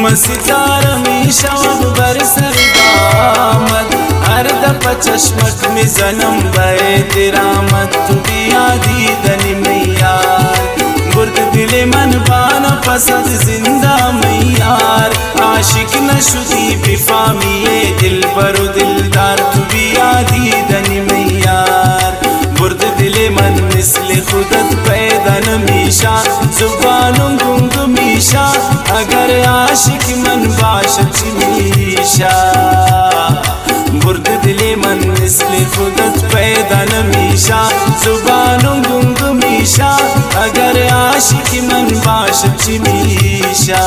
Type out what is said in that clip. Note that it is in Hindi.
मसितार मीशा बरसर दामद हर दफ चश्मत में जन्म बे तेरा मत तू दिया दीदन मैयार बुर्द दिले मन पाना पसंद जिंदा मैयार आशिक न शुदी बिफामिए दिल बरो दिलदार तू दिया दीदन मैयार बुर्द दिले मन मिसले खुदत पैदा न मीशा जुबानों गुंग मीशा अगर आशिक मन बाशच मीशा बुर्द दिले मन मिसले खुदत पैदा न मीशा जुबानों गुंग मीशा अगर आशिक मन बाशच मीशा।